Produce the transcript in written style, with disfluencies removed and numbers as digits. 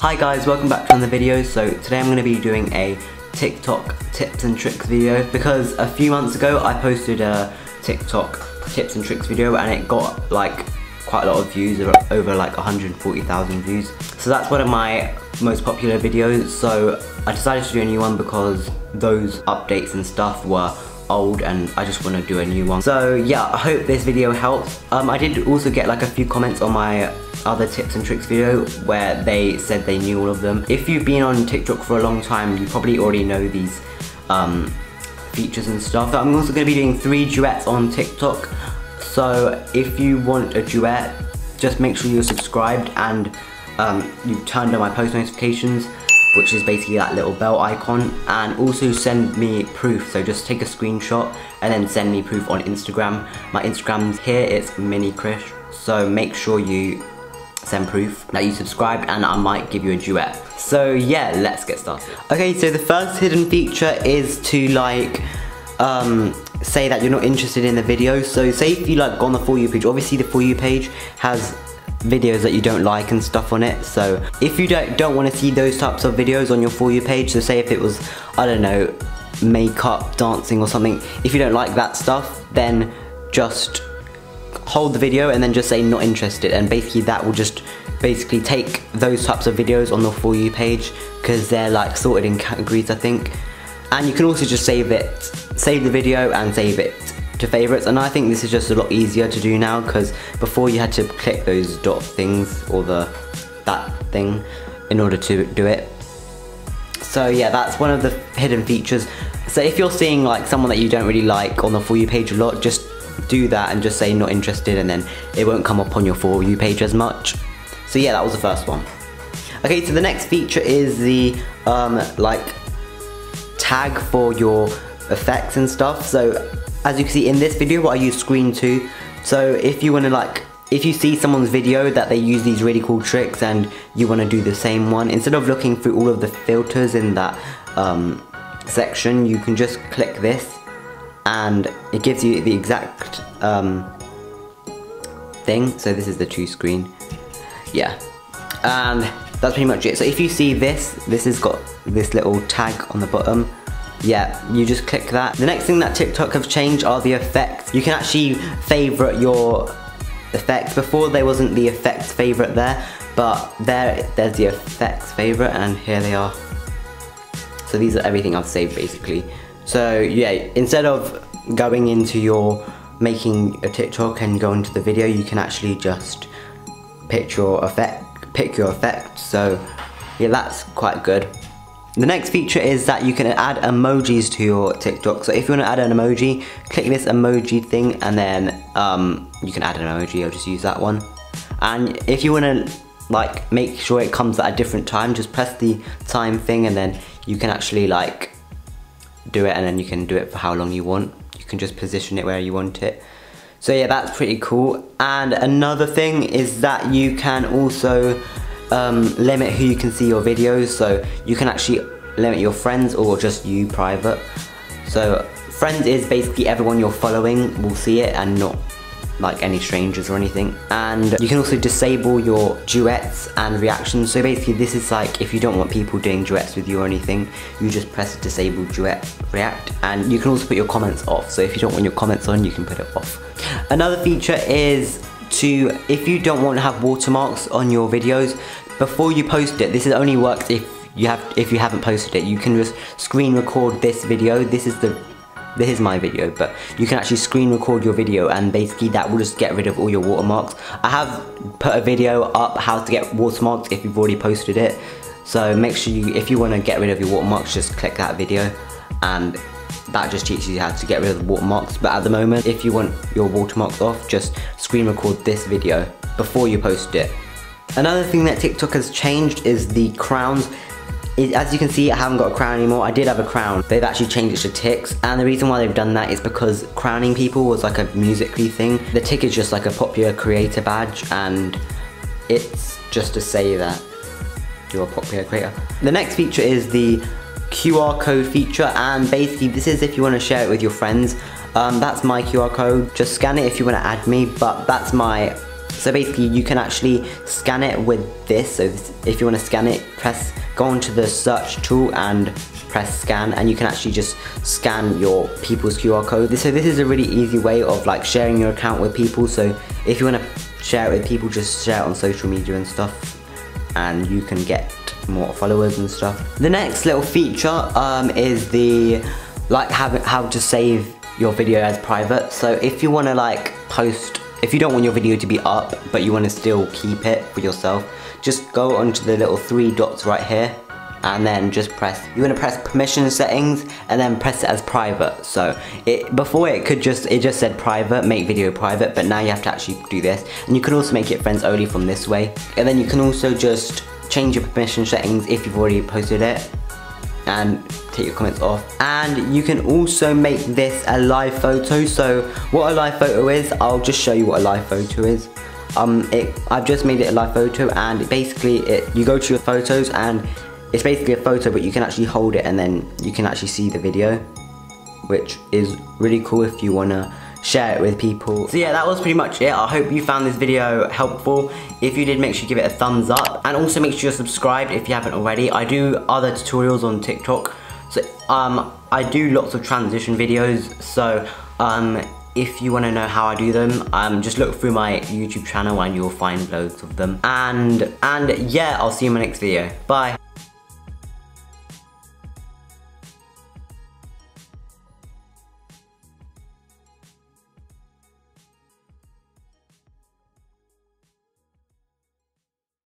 Hi guys, welcome back to another video. So today I'm going to be doing a TikTok tips and tricks video because a few months ago I posted a TikTok tips and tricks video and it got like quite a lot of views, over like 140,000 views. So that's one of my most popular videos, so I decided to do a new one because those updates and stuff were old and I just want to do a new one. So yeah, I hope this video helps. I did also get like a few comments on my other tips and tricks video where they said they knew all of them. If you've been on TikTok for a long time, you probably already know these features and stuff. I'm also going to be doing 3 duets on TikTok, so if you want a duet, just make sure you're subscribed and you've turned on my post notifications, which is basically that little bell icon, and also send me proof. So just take a screenshot and then send me proof on Instagram. My Instagram's here, it's MiniKrish, so make sure you send proof that you subscribed and I might give you a duet. So yeah, let's get started. Okay, so the first hidden feature is to like say that you're not interested in the video. So say if you like go on the For You page, obviously the For You page has videos that you don't like and stuff on it. So if you don't want to see those types of videos on your For You page, so say if it was, I don't know, makeup, dancing or something, if you don't like that stuff, then just hold the video and then just say not interested, and basically that will just basically take those types of videos on the For You page because they're like sorted in categories, I think. And you can also just save the video and save it to favorites, and I think this is just a lot easier to do now because before you had to click those dot things or that thing in order to do it. So yeah, that's one of the hidden features. So if you're seeing like someone that you don't really like on the For You page a lot, just do that and just say not interested, and then it won't come up on your For You page as much. So yeah, that was the first one. Okay, so the next feature is the like tag for your effects and stuff. So as you can see in this video, I use Screen 2. So if you want to like, if you see someone's video that they use these really cool tricks and you want to do the same one, instead of looking through all of the filters in that section, you can just click this and it gives you the exact thing. So this is the 2 screen. Yeah, and that's pretty much it. So if you see this has got this little tag on the bottom. Yeah, you just click that. The next thing that TikTok have changed are the effects. You can actually favorite your effects. Before there wasn't the effects favorite there, but there's the effects favorite, and here they are. So these are everything I've saved basically. So yeah, instead of going into your making a TikTok and go into the video, you can actually just pick your effect. So yeah, that's quite good. The next feature is that you can add emojis to your TikTok. So if you want to add an emoji, click this emoji thing and then you can add an emoji. I'll just use that one. And if you want to like make sure it comes at a different time, just press the time thing and then you can actually like do it, and then you can do it for how long you want. You can just position it where you want it. So yeah, that's pretty cool. And another thing is that you can also limit who you can see your videos. So you can actually limit your friends or just you private. So friends is basically everyone you're following will see it and not like any strangers or anything. And you can also disable your duets and reactions. So basically this is like if you don't want people doing duets with you or anything, you just press disable duet react. And you can also put your comments off. So if you don't want your comments on, you can put it off. Another feature is if you don't want to have watermarks on your videos before you post it, this only works if you haven't posted it. You can just screen record this video. This is my video, but you can actually screen record your video and basically that will just get rid of all your watermarks. I have put a video up how to get watermarks if you've already posted it. So make sure if you want to get rid of your watermarks, just click that video and that just teaches you how to get rid of the watermarks. But at the moment, if you want your watermarks off, just screen record this video before you post it. Another thing that TikTok has changed is the crowns. As you can see, I haven't got a crown anymore. I did have a crown. They've actually changed it to ticks, and the reason why they've done that is because crowning people was like a Musical.ly thing. The tick is just like a popular creator badge, and it's just to say that you're a popular creator. The next feature is the QR code feature, and basically this is if you want to share it with your friends. That's my QR code. Just scan it if you want to add me, but that's my So basically you can actually scan it with this. So if you want to scan it, go onto the search tool and press scan, and you can actually just scan your people's QR code. So this is a really easy way of like sharing your account with people. So if you want to share it with people, just share it on social media and stuff, and you can get more followers and stuff. The next little feature is the how to save your video as private. So if you want to like post, if you don't want your video to be up but you want to still keep it for yourself, just go onto the little 3 dots right here, and then just you want to press permission settings and then press it as private. So before it just said private, make video private, but now you have to actually do this. And you can also make it friends only from this way, and then you can also just change your permission settings if you've already posted it and take your comments off. And you can also make this a live photo. So what a live photo is, I'll just show you what a live photo is. I've just made it a live photo, and basically you go to your photos and it's basically a photo, but you can actually hold it and then you can actually see the video, which is really cool if you want to share it with people. So yeah, that was pretty much it. I hope you found this video helpful. If you did, make sure you give it a thumbs up, and also make sure you're subscribed if you haven't already. I do other tutorials on TikTok, so I do lots of transition videos, so if you want to know how I do them, just look through my YouTube channel and you'll find loads of them. And yeah, I'll see you in my next video. Bye.